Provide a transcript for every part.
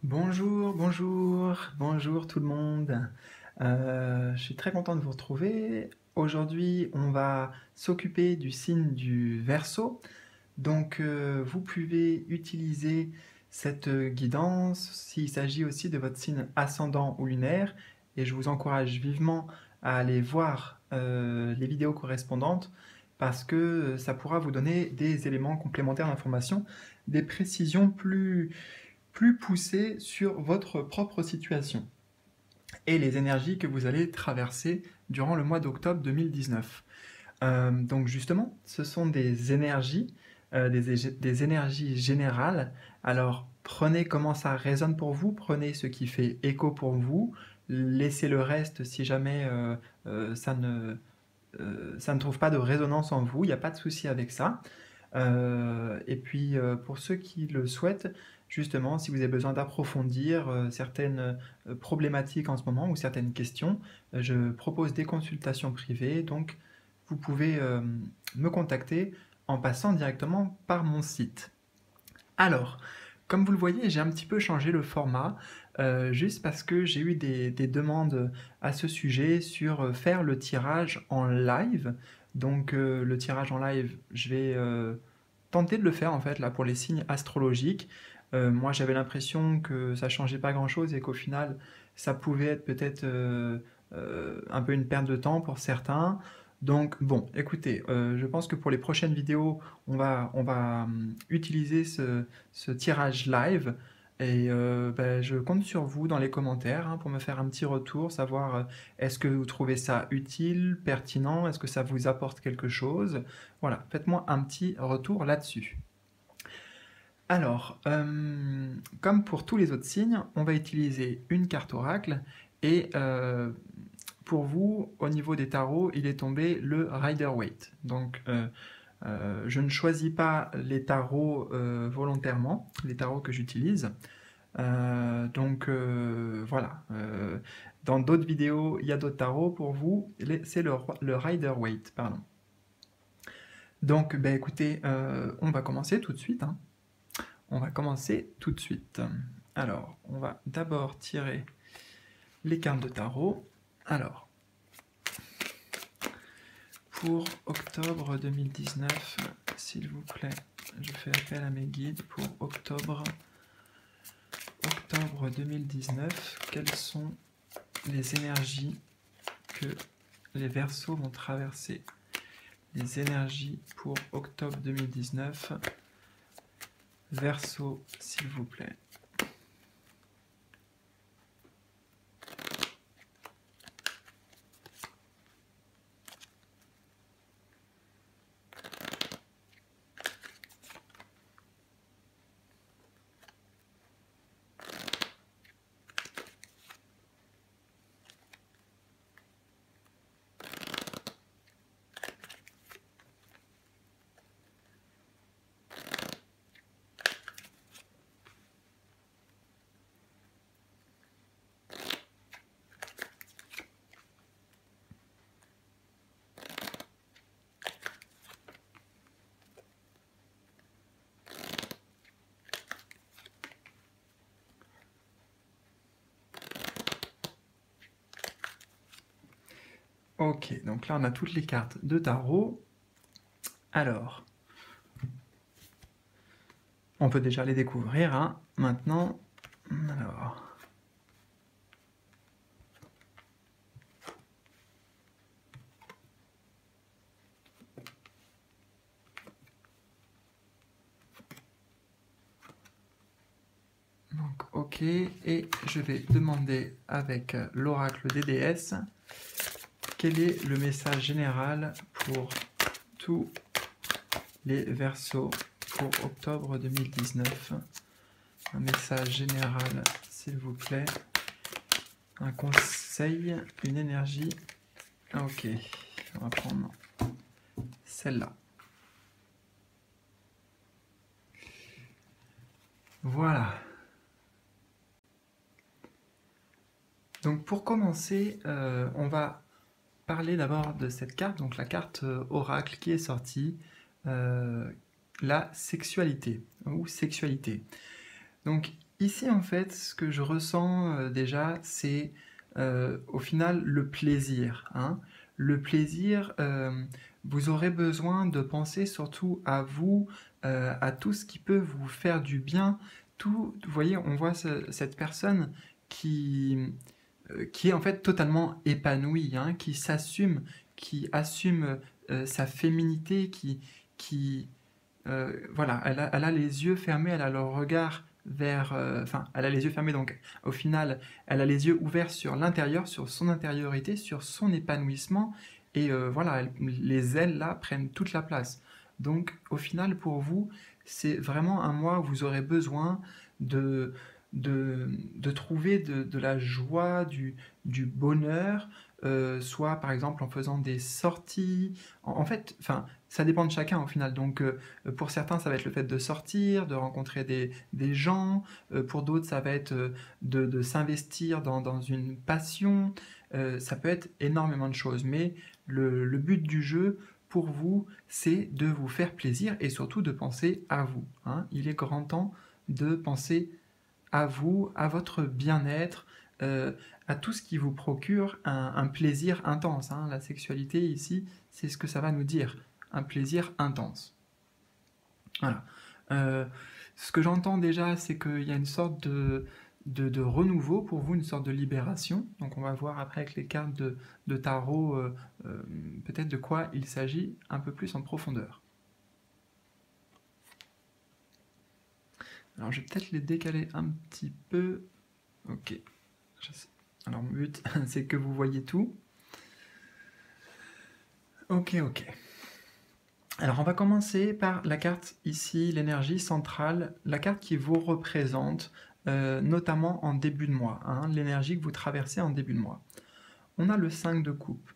Bonjour, bonjour, bonjour tout le monde. Je suis très content de vous retrouver. Aujourd'hui, on va s'occuper du signe du Verseau. Donc, vous pouvez utiliser cette guidance s'il s'agit aussi de votre signe ascendant ou lunaire. Et je vous encourage vivement à aller voir les vidéos correspondantes parce que ça pourra vous donner des éléments complémentaires d'information, des précisions plus poussées sur votre propre situation et les énergies que vous allez traverser durant le mois d'octobre 2019. Donc justement, ce sont des énergies, des énergies générales. Alors prenez comment ça résonne pour vous, prenez ce qui fait écho pour vous, laissez le reste si jamais euh, ça, ne, ça ne trouve pas de résonance en vous, il n'y a pas de souci avec ça. Et puis pour ceux qui le souhaitent, justement, si vous avez besoin d'approfondir certaines problématiques en ce moment ou certaines questions, je propose des consultations privées, donc vous pouvez me contacter en passant directement par mon site. Alors, comme vous le voyez, j'ai un petit peu changé le format, juste parce que j'ai eu des demandes à ce sujet sur faire le tirage en live. Donc le tirage en live, je vais tenter de le faire en fait là pour les signes astrologiques. Moi j'avais l'impression que ça changeait pas grand-chose et qu'au final ça pouvait être peut-être un peu une perte de temps pour certains. Donc bon, écoutez, je pense que pour les prochaines vidéos, on va utiliser ce tirage live. Et ben, je compte sur vous dans les commentaires hein, pour me faire un petit retour, savoir est-ce que vous trouvez ça utile, pertinent, est-ce que ça vous apporte quelque chose. Voilà, faites-moi un petit retour là-dessus. Alors, comme pour tous les autres signes, on va utiliser une carte oracle et pour vous, au niveau des tarots, il est tombé le Rider-Waite. Donc, je ne choisis pas les tarots volontairement, les tarots que j'utilise. Donc, voilà. Dans d'autres vidéos, il y a d'autres tarots. Pour vous, c'est le Rider-Waite, pardon. Donc, ben, écoutez, on va commencer tout de suite, hein. On va commencer tout de suite. Alors, on va d'abord tirer les cartes de tarot. Alors, pour octobre 2019, s'il vous plaît, je fais appel à mes guides pour octobre 2019. Quelles sont les énergies que les Verseaux vont traverser? Les énergies pour octobre 2019. Verseau, s'il vous plaît. Ok, donc là on a toutes les cartes de tarot. Alors, on peut déjà les découvrir, hein. Maintenant, alors... Donc, ok, et je vais demander avec l'oracle des déesses quel est le message général pour tous les Verseaux pour octobre 2019. Un message général, s'il vous plaît. Un conseil, une énergie. Ok, on va prendre celle-là. Voilà. Donc pour commencer, on va parler d'abord de cette carte, donc la carte oracle qui est sortie, la sexualité ou sexualité. Donc ici, en fait, ce que je ressens déjà, c'est au final le plaisir, hein. Le plaisir, vous aurez besoin de penser surtout à vous, à tout ce qui peut vous faire du bien. Tout, vous voyez, on voit cette personne qui, qui est en fait totalement épanouie, hein, qui assume sa féminité, qui voilà, elle a les yeux fermés, elle a le regard vers, enfin, elle a les yeux fermés, donc au final, elle a les yeux ouverts sur l'intérieur, sur son intériorité, sur son épanouissement, et voilà, les ailes là prennent toute la place. Donc au final, pour vous, c'est vraiment un mois où vous aurez besoin de, de trouver de la joie, du bonheur, soit par exemple en faisant des sorties. En fait, enfin, ça dépend de chacun au final. Donc, pour certains, ça va être le fait de sortir, de rencontrer des gens. Pour d'autres, ça va être de s'investir dans une passion. Ça peut être énormément de choses. Mais le but du jeu, pour vous, c'est de vous faire plaisir et surtout de penser à vous, hein. Il est grand temps de penser à vous, à votre bien-être, euh, à tout ce qui vous procure un plaisir intense, hein. La sexualité ici, c'est ce que ça va nous dire, un plaisir intense. Voilà. Euh, Ce que j'entends déjà, c'est qu'il y a une sorte de renouveau pour vous, une sorte de libération. Donc on va voir après avec les cartes de tarot peut-être de quoi il s'agit un peu plus en profondeur. Alors je vais peut-être les décaler un petit peu. Ok. Alors mon but, c'est que vous voyez tout. Ok, ok. Alors on va commencer par la carte ici, l'énergie centrale, la carte qui vous représente, notamment en début de mois, hein, l'énergie que vous traversez en début de mois. On a le 5 de coupe.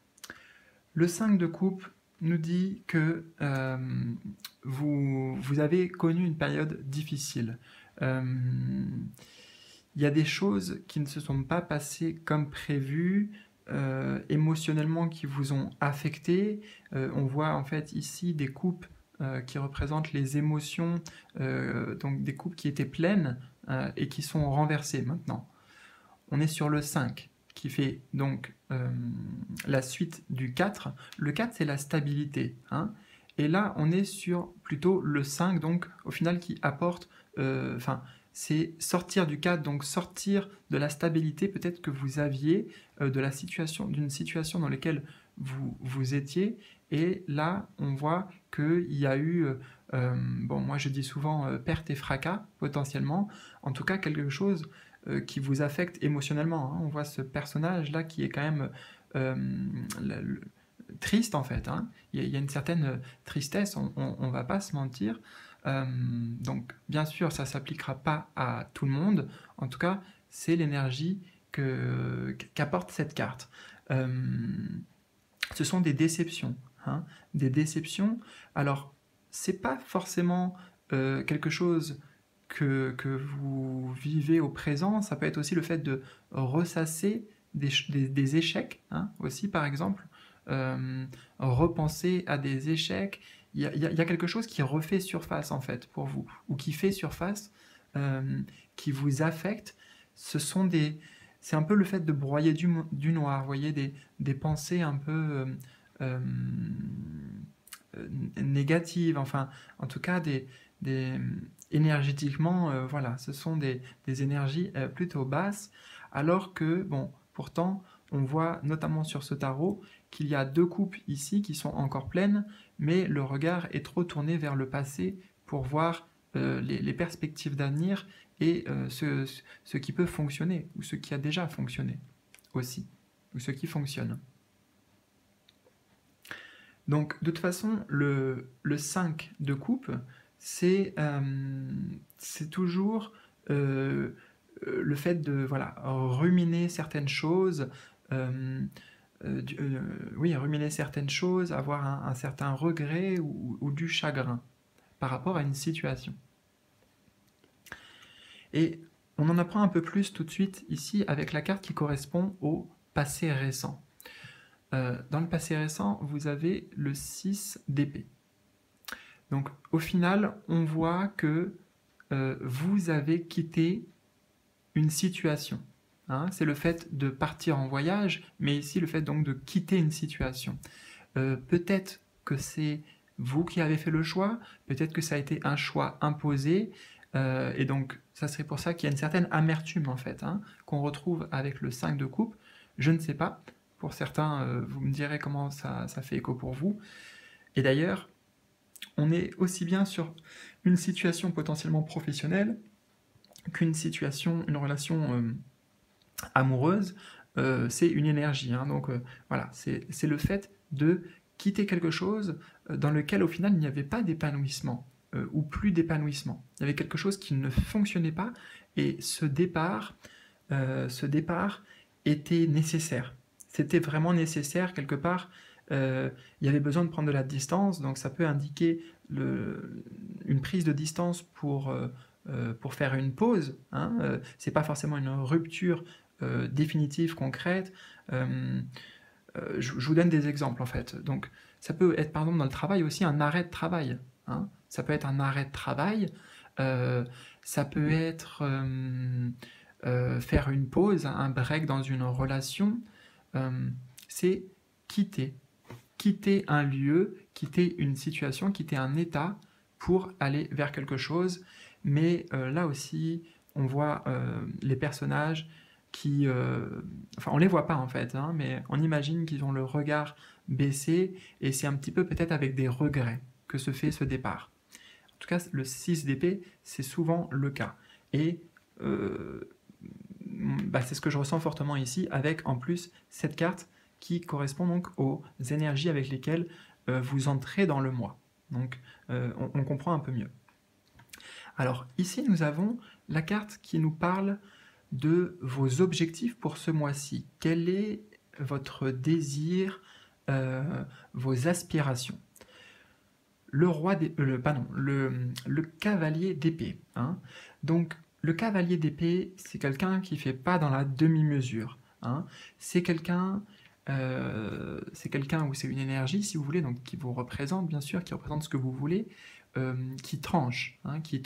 Le 5 de coupe nous dit que vous avez connu une période difficile. Il y a des choses qui ne se sont pas passées comme prévu, émotionnellement qui vous ont affecté. On voit en fait ici des coupes qui représentent les émotions, donc des coupes qui étaient pleines et qui sont renversées maintenant. On est sur le 5 qui fait donc la suite du 4. Le 4 c'est la stabilité, hein. Et là on est sur plutôt le 5 donc au final qui apporte, c'est sortir du 4, donc sortir de la stabilité peut-être que vous aviez, d'une situation dans laquelle vous étiez, et là on voit qu'il y a eu, bon moi je dis souvent perte et fracas potentiellement, en tout cas quelque chose qui vous affecte émotionnellement, hein. On voit ce personnage-là qui est quand même euh, triste en fait, hein. Il y a une certaine tristesse, on va pas se mentir. Donc bien sûr, ça s'appliquera pas à tout le monde. En tout cas, c'est l'énergie qu'apporte cette carte. Euh, Ce sont des déceptions, hein, des déceptions. Alors, c'est pas forcément quelque chose que vous vivez au présent, ça peut être aussi le fait de ressasser des échecs, hein, aussi par exemple, euh, repenser à des échecs. Il y a quelque chose qui refait surface en fait pour vous, ou qui fait surface, qui vous affecte. Ce sont des, c'est un peu le fait de broyer du noir, vous voyez, des pensées un peu euh, négatives, enfin, en tout cas, des énergétiquement, voilà, ce sont des énergies plutôt basses, alors que, bon, pourtant, on voit notamment sur ce tarot qu'il y a deux coupes ici qui sont encore pleines, mais le regard est trop tourné vers le passé pour voir les perspectives d'avenir et ce qui peut fonctionner, ou ce qui a déjà fonctionné aussi, ou ce qui fonctionne. Donc de toute façon, le 5 de coupe, c'est toujours le fait de voilà, ruminer certaines choses, euh, oui, ruminer certaines choses, avoir un certain regret ou du chagrin par rapport à une situation. Et on en apprend un peu plus tout de suite ici avec la carte qui correspond au passé récent. Dans le passé récent, vous avez le 6 d'épée. Donc au final, on voit que vous avez quitté une situation. Hein, c'est le fait de partir en voyage, mais ici le fait donc de quitter une situation. Peut-être que c'est vous qui avez fait le choix, peut-être que ça a été un choix imposé, et donc ça serait pour ça qu'il y a une certaine amertume en fait, hein, qu'on retrouve avec le 5 de coupe. Je ne sais pas, pour certains, vous me direz comment ça fait écho pour vous. Et d'ailleurs, on est aussi bien sur une situation potentiellement professionnelle qu'une situation, une relation amoureuse, c'est une énergie. Hein, donc voilà, c'est le fait de quitter quelque chose dans lequel au final il n'y avait pas d'épanouissement ou plus d'épanouissement. Il y avait quelque chose qui ne fonctionnait pas et ce départ était nécessaire. C'était vraiment nécessaire quelque part. Il y avait besoin de prendre de la distance, donc ça peut indiquer une prise de distance pour faire une pause. Hein, c'est pas forcément une rupture définitive, concrète. Je vous donne des exemples en fait. Donc, ça peut être par exemple dans le travail aussi un arrêt de travail. Hein. Ça peut être un arrêt de travail. Ça peut être faire une pause, un break dans une relation. C'est quitter un lieu, quitter une situation, quitter un état pour aller vers quelque chose. Mais là aussi, on voit les personnages qui... enfin, on les voit pas en fait, hein, mais on imagine qu'ils ont le regard baissé, et c'est un petit peu peut-être avec des regrets que se fait ce départ. En tout cas, le 6 d'épée, c'est souvent le cas. Et c'est ce que je ressens fortement ici, avec en plus cette carte qui correspond donc aux énergies avec lesquelles vous entrez dans le mois. Donc on comprend un peu mieux. Alors ici, nous avons la carte qui nous parle de vos objectifs pour ce mois-ci. Quel est votre désir, vos aspirations? Le cavalier d'épée. Hein. Donc le cavalier d'épée, c'est quelqu'un qui ne fait pas dans la demi-mesure. Hein. C'est quelqu'un ou c'est une énergie, si vous voulez, donc qui vous représente, bien sûr, qui représente ce que vous voulez, qui tranche, hein, qui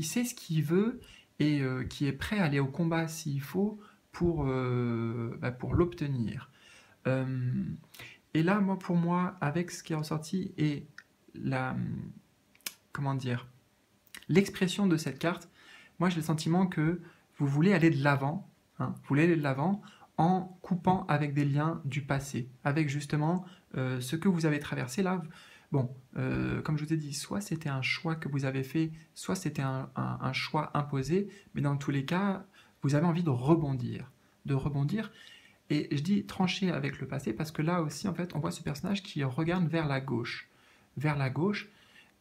sait ce qu'il veut et qui est prêt à aller au combat s'il faut pour l'obtenir. Et là, pour moi, avec ce qui est ressorti et l'expression de cette carte, moi j'ai le sentiment que vous voulez aller de l'avant, hein, vous voulez aller de l'avant en coupant avec des liens du passé, avec justement ce que vous avez traversé là. Bon, comme je vous ai dit, soit c'était un choix que vous avez fait, soit c'était un choix imposé, mais dans tous les cas, vous avez envie de rebondir. Et je dis trancher avec le passé parce que là aussi, en fait, on voit ce personnage qui regarde vers la gauche,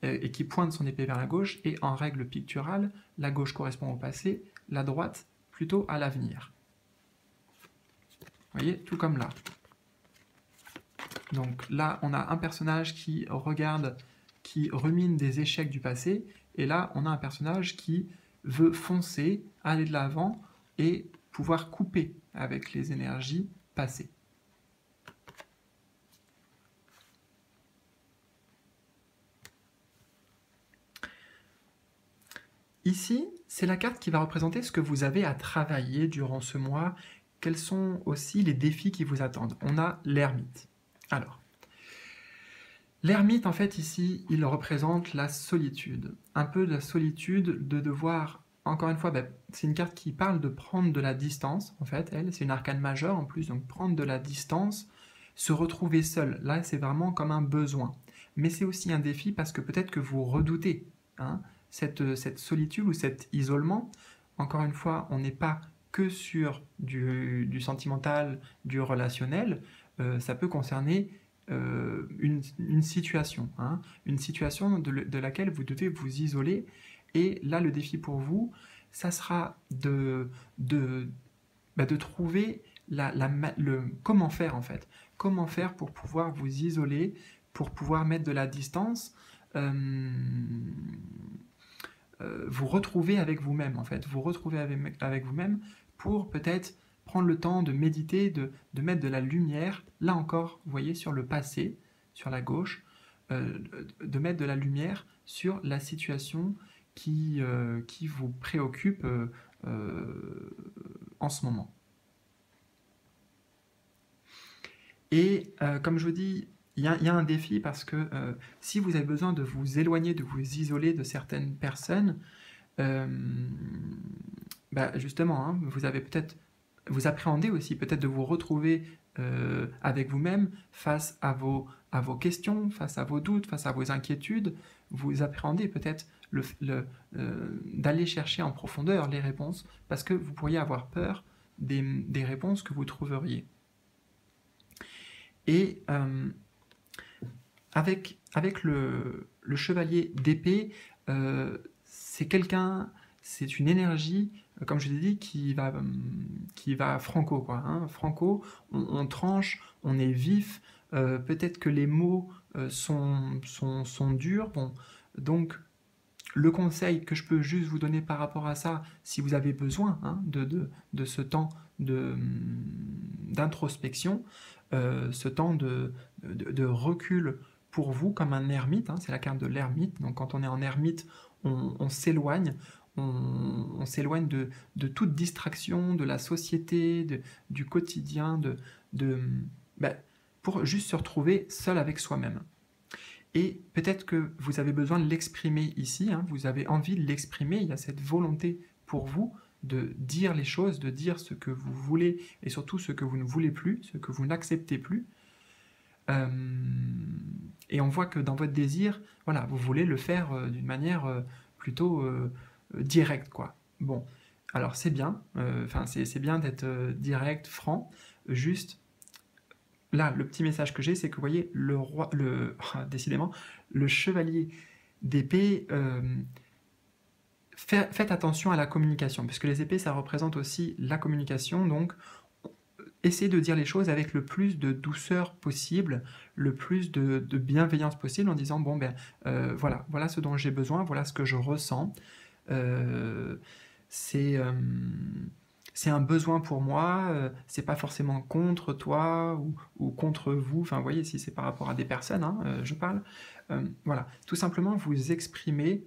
et qui pointe son épée vers la gauche, et en règle picturale, la gauche correspond au passé, la droite plutôt à l'avenir. Vous voyez, tout comme là. Donc là, on a un personnage qui regarde, qui rumine des échecs du passé, et là, on a un personnage qui veut foncer, aller de l'avant, et pouvoir couper avec les énergies passées. Ici, c'est la carte qui va représenter ce que vous avez à travailler durant ce mois, quels sont aussi les défis qui vous attendent. On a l'ermite. Alors, l'ermite, en fait, ici, il représente la solitude. Un peu de la solitude de devoir, encore une fois, c'est une carte qui parle de prendre de la distance, en fait, c'est une arcane majeure en plus, donc prendre de la distance, se retrouver seul. Là, c'est vraiment comme un besoin. Mais c'est aussi un défi parce que peut-être que vous redoutez cette solitude ou cet isolement. Encore une fois, on n'est pas que sur du sentimental, du relationnel, ça peut concerner une situation, une situation de laquelle vous devez vous isoler. Et là, le défi pour vous, ça sera de trouver comment faire en fait. Comment faire pour pouvoir vous isoler, pour pouvoir mettre de la distance, vous retrouver avec vous-même en fait, vous retrouver avec vous-même pour peut-être prendre le temps de méditer, de mettre de la lumière, là encore, vous voyez, sur le passé, sur la gauche, de mettre de la lumière sur la situation qui vous préoccupe en ce moment. Et comme je vous dis, il y a un défi parce que si vous avez besoin de vous éloigner, de vous isoler de certaines personnes, justement, hein, vous appréhendez aussi peut-être de vous retrouver avec vous-même face à vos questions, face à vos doutes, face à vos inquiétudes. Vous appréhendez peut-être d'aller chercher en profondeur les réponses parce que vous pourriez avoir peur des réponses que vous trouveriez. Et avec le chevalier d'épée, c'est une énergie, comme je l'ai dit, qui va franco, quoi. Hein. Franco, on tranche, on est vif, peut-être que les mots sont durs. Bon, donc, le conseil que je peux juste vous donner par rapport à ça, si vous avez besoin de ce temps d'introspection, ce temps de recul pour vous comme un ermite, hein, c'est la carte de l'ermite, donc quand on est en ermite, on s'éloigne, on s'éloigne de toute distraction, de la société, du quotidien, pour juste se retrouver seul avec soi-même. Et peut-être que vous avez besoin de l'exprimer ici, hein, vous avez envie de l'exprimer, il y a cette volonté pour vous de dire les choses, de dire ce que vous voulez et surtout ce que vous ne voulez plus, ce que vous n'acceptez plus. Et on voit que dans votre désir, voilà, vous voulez le faire d'une manière plutôt directe, quoi. Bon, alors c'est bien, c'est bien d'être direct, franc, juste. Là, le petit message que j'ai, c'est que vous voyez, décidément, le chevalier d'épée, faites attention à la communication, puisque les épées, ça représente aussi la communication, donc essayez de dire les choses avec le plus de douceur possible, le plus de bienveillance possible, en disant, bon, voilà ce dont j'ai besoin, voilà ce que je ressens, c'est un besoin pour moi, c'est pas forcément contre toi ou contre vous, enfin vous voyez, si c'est par rapport à des personnes, hein, je parle, voilà, tout simplement vous exprimer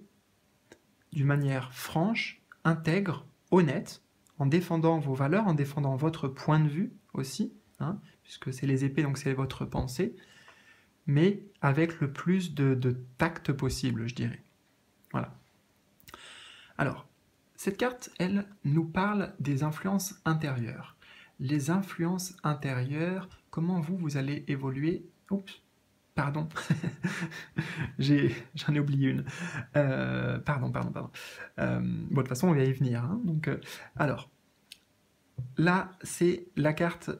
d'une manière franche, intègre, honnête, en défendant vos valeurs, en défendant votre point de vue aussi, hein, puisque c'est les épées, donc c'est votre pensée, mais avec le plus de tact possible, je dirais. Voilà. Alors, cette carte, elle, nous parle des influences intérieures. Les influences intérieures, comment vous allez évoluer. Oups, pardon, j'en ai oublié une. Pardon. Bon, de toute façon, on va y venir. Hein. Donc, alors, là, c'est la carte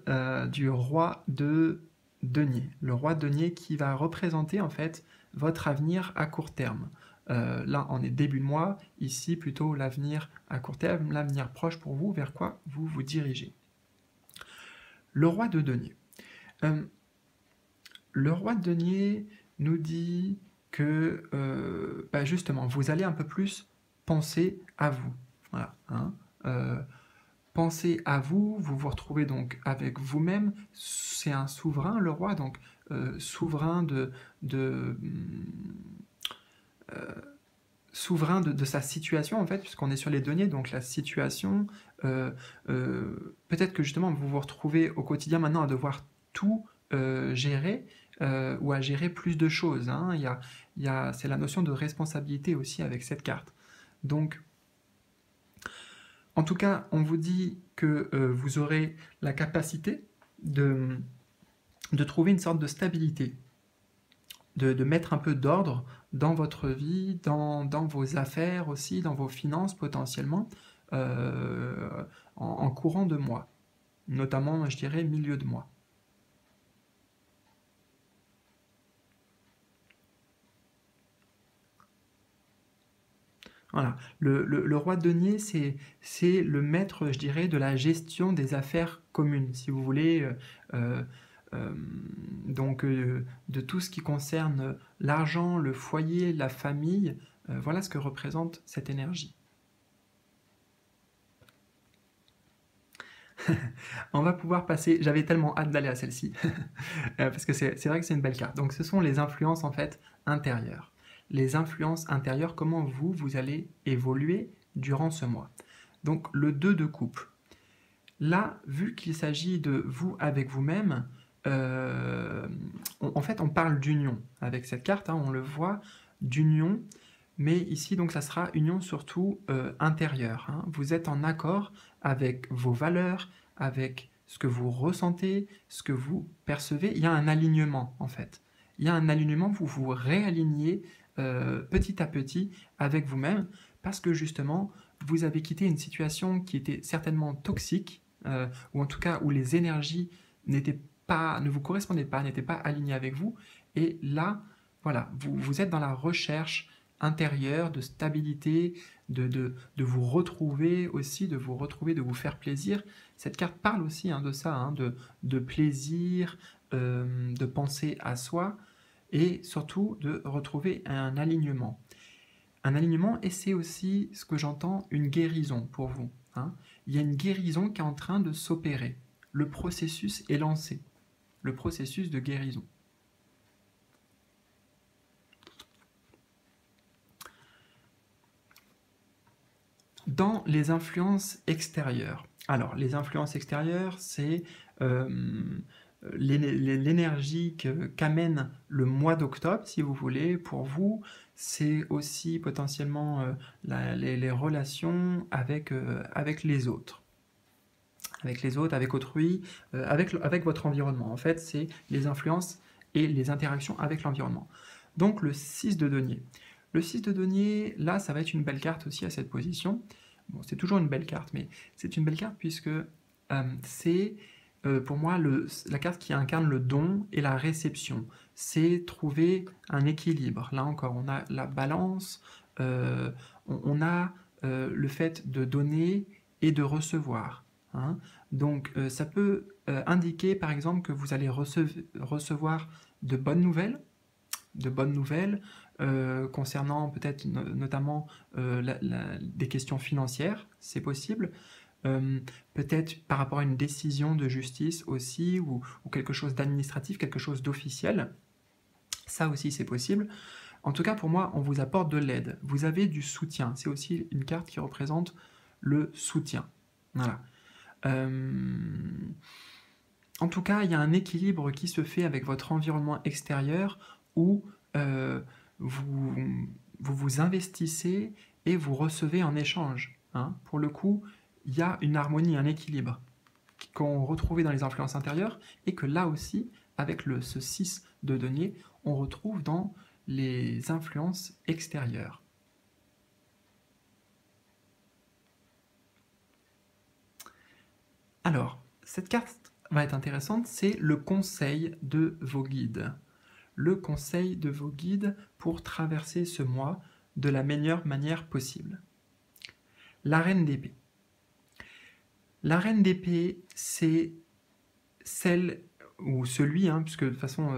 du roi de denier. Le roi de denier qui va représenter, en fait, votre avenir à court terme. Là, on est début de mois, ici plutôt l'avenir à court terme, l'avenir proche pour vous, vers quoi vous vous dirigez. Le roi de denier. Le roi de denier nous dit que, justement, vous allez un peu plus penser à vous. Voilà, hein. Pensez à vous, vous vous retrouvez donc avec vous-même, c'est un souverain, le roi, donc souverain souverain de sa situation, en fait, puisqu'on est sur les deniers, donc la situation, peut-être que justement vous vous retrouvez au quotidien maintenant à devoir tout gérer, ou à gérer plus de choses, hein. C'est la notion de responsabilité aussi avec cette carte. Donc, en tout cas, on vous dit que vous aurez la capacité de trouver une sorte de stabilité, de mettre un peu d'ordre dans votre vie, dans vos affaires aussi, dans vos finances potentiellement, en courant de mois, notamment, je dirais, milieu de mois. Voilà. Le roi de denier, c'est le maître, je dirais, de la gestion des affaires communes, si vous voulez, donc de tout ce qui concerne l'argent, le foyer, la famille, voilà ce que représente cette énergie. On va pouvoir passer, j'avais tellement hâte d'aller à celle-ci, parce que c'est vrai que c'est une belle carte. Donc ce sont les influences en fait intérieures. les influences intérieures, comment vous allez évoluer durant ce mois. Donc le 2 de coupe. Là, vu qu'il s'agit de vous avec vous-même, en fait, on parle d'union avec cette carte, hein, on le voit, d'union, mais ici, donc, ça sera union surtout intérieure. Hein. Vous êtes en accord avec vos valeurs, avec ce que vous ressentez, ce que vous percevez. Il y a un alignement, en fait. Il y a un alignement, vous vous réalignez petit à petit avec vous-même, parce que justement, vous avez quitté une situation qui était certainement toxique, ou en tout cas où les énergies ne vous correspondaient pas, n'étaient pas alignées avec vous, et là, voilà, vous êtes dans la recherche intérieure de stabilité, de vous retrouver aussi, de vous retrouver, de vous faire plaisir. Cette carte parle aussi de ça, hein, de plaisir, de penser à soi, et surtout de retrouver un alignement. Un alignement, et c'est aussi ce que j'entends, une guérison pour vous. Hein. Il y a une guérison qui est en train de s'opérer. Le processus est lancé. Le processus de guérison. Dans les influences extérieures. Alors, les influences extérieures, c'est l'énergie qu'amène le mois d'octobre, si vous voulez, pour vous. C'est aussi potentiellement les relations avec les autres. Avec les autres, avec autrui, avec votre environnement. En fait, c'est les influences et les interactions avec l'environnement. Donc, le 6 de denier. Le 6 de denier, là, ça va être une belle carte aussi à cette position. Bon, c'est toujours une belle carte, mais c'est une belle carte puisque c'est, pour moi, la carte qui incarne le don et la réception. C'est trouver un équilibre. Là encore, on a la balance, on a le fait de donner et de recevoir. Hein. Donc, ça peut indiquer, par exemple, que vous allez recevoir de bonnes nouvelles, concernant peut-être notamment des questions financières, c'est possible. Peut-être par rapport à une décision de justice aussi, ou quelque chose d'administratif, quelque chose d'officiel. Ça aussi, c'est possible. En tout cas, pour moi, on vous apporte de l'aide. Vous avez du soutien. C'est aussi une carte qui représente le soutien. Voilà. En tout cas, il y a un équilibre qui se fait avec votre environnement extérieur où vous investissez et vous recevez en échange. Hein. Pour le coup, il y a une harmonie, un équilibre qu'on retrouvait dans les influences intérieures et que là aussi, avec ce 6 de denier, on retrouve dans les influences extérieures. Alors, cette carte va être intéressante, c'est le conseil de vos guides. Le conseil de vos guides pour traverser ce mois de la meilleure manière possible. La reine d'épée. La reine d'épée, c'est celle ou celui, hein, puisque de toute façon,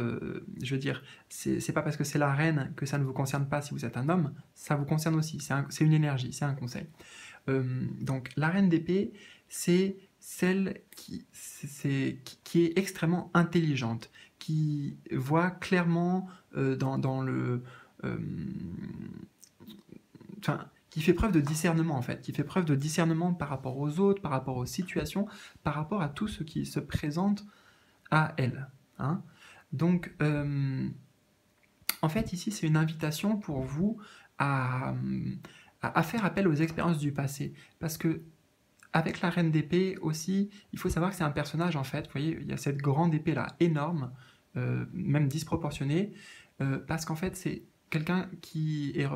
je veux dire, c'est pas parce que c'est la reine que ça ne vous concerne pas si vous êtes un homme, ça vous concerne aussi, c'est une énergie, c'est un conseil. Donc la reine d'épée, c'est celle qui est extrêmement intelligente, qui voit clairement dans le... qui fait preuve de discernement en fait, qui fait preuve de discernement par rapport aux autres, par rapport aux situations, par rapport à tout ce qui se présente à elle. Hein. Donc, en fait, ici, c'est une invitation pour vous à faire appel aux expériences du passé, parce que avec la reine d'épée aussi, il faut savoir que c'est un personnage en fait, vous voyez, il y a cette grande épée là, énorme, même disproportionnée, parce qu'en fait c'est quelqu'un qui est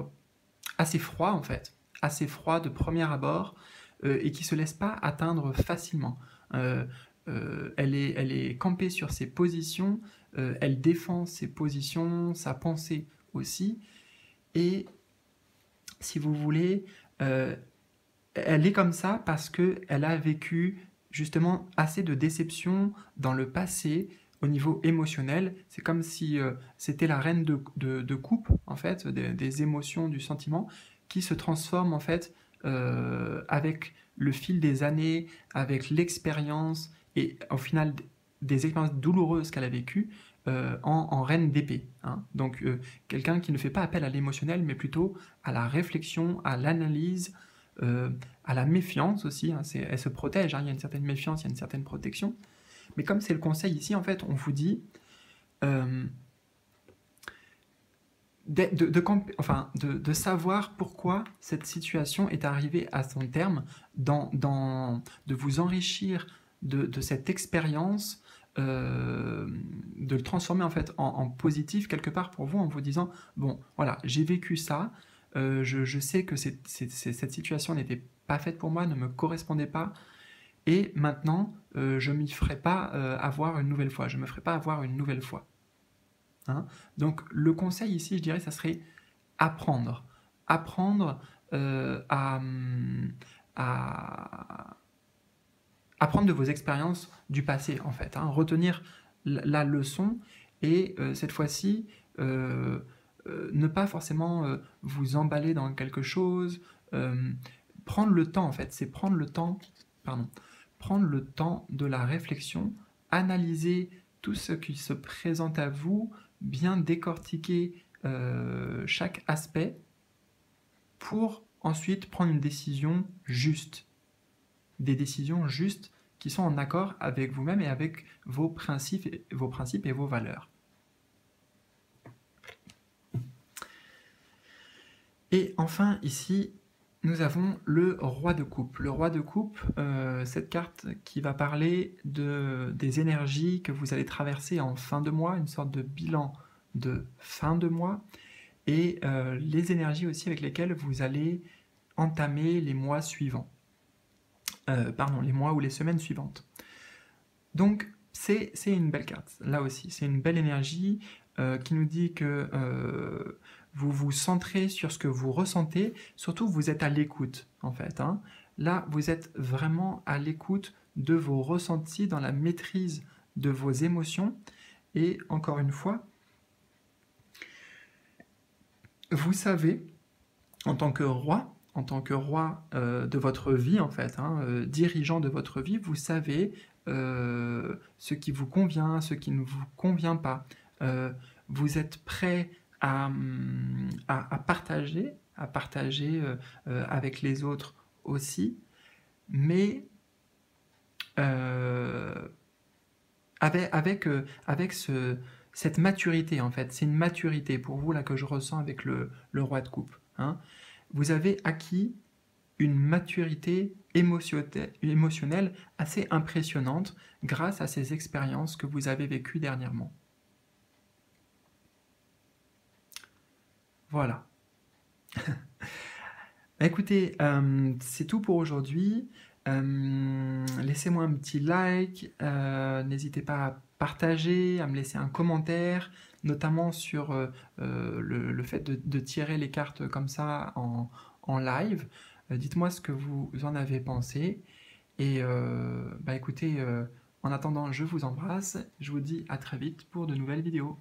assez froid en fait, assez froid de premier abord, et qui se laisse pas atteindre facilement. Elle est campée sur ses positions, elle défend ses positions, sa pensée aussi, et si vous voulez, elle est comme ça parce qu'elle a vécu justement assez de déceptions dans le passé au niveau émotionnel. C'est comme si c'était la reine de coupe, en fait, des émotions, du sentiment, qui se transforme en fait avec le fil des années, avec l'expérience et au final des expériences douloureuses qu'elle a vécues, en reine d'épée, hein. Donc quelqu'un qui ne fait pas appel à l'émotionnel, mais plutôt à la réflexion, à l'analyse, à la méfiance aussi, hein. Elle se protège, hein. Il y a une certaine méfiance, il y a une certaine protection. Mais comme c'est le conseil ici, en fait, on vous dit de savoir pourquoi cette situation est arrivée à son terme, de vous enrichir de cette expérience, de le transformer en fait en positif quelque part pour vous, en vous disant bon voilà, j'ai vécu ça, je sais que cette situation n'était pas faite pour moi, ne me correspondait pas, et maintenant je m'y ferai pas avoir une nouvelle fois, je me ferai pas avoir une nouvelle fois, hein. Donc le conseil ici, je dirais, ça serait apprendre, apprendre à apprendre de vos expériences du passé, en fait, hein, retenir la leçon, et cette fois-ci, ne pas forcément vous emballer dans quelque chose, prendre le temps, en fait, c'est prendre le temps, pardon, prendre le temps de la réflexion, analyser tout ce qui se présente à vous, bien décortiquer chaque aspect pour ensuite prendre une décision juste. Des décisions justes qui sont en accord avec vous-même et avec vos principes et vos valeurs. Et enfin, ici, nous avons le roi de coupe. Le roi de coupe, cette carte qui va parler des énergies que vous allez traverser en fin de mois, une sorte de bilan de fin de mois, et les énergies aussi avec lesquelles vous allez entamer les mois suivants. Les mois ou les semaines suivantes. Donc, c'est une belle carte, là aussi. C'est une belle énergie qui nous dit que vous vous centrez sur ce que vous ressentez, surtout vous êtes à l'écoute, en fait, hein. Là, vous êtes vraiment à l'écoute de vos ressentis, dans la maîtrise de vos émotions, et encore une fois, vous savez, en tant que roi de votre vie, en fait, hein, dirigeant de votre vie, vous savez ce qui vous convient, ce qui ne vous convient pas. Vous êtes prêt à partager avec les autres aussi, mais avec cette maturité, en fait. C'est une maturité pour vous là que je ressens avec le roi de coupe, hein. Vous avez acquis une maturité émotionnelle assez impressionnante grâce à ces expériences que vous avez vécues dernièrement. Voilà. Écoutez, c'est tout pour aujourd'hui. Laissez-moi un petit like, n'hésitez pas à partager, à me laisser un commentaire, notamment sur le fait de tirer les cartes comme ça en live. Dites-moi ce que vous en avez pensé. Et écoutez, en attendant, je vous embrasse. Je vous dis à très vite pour de nouvelles vidéos.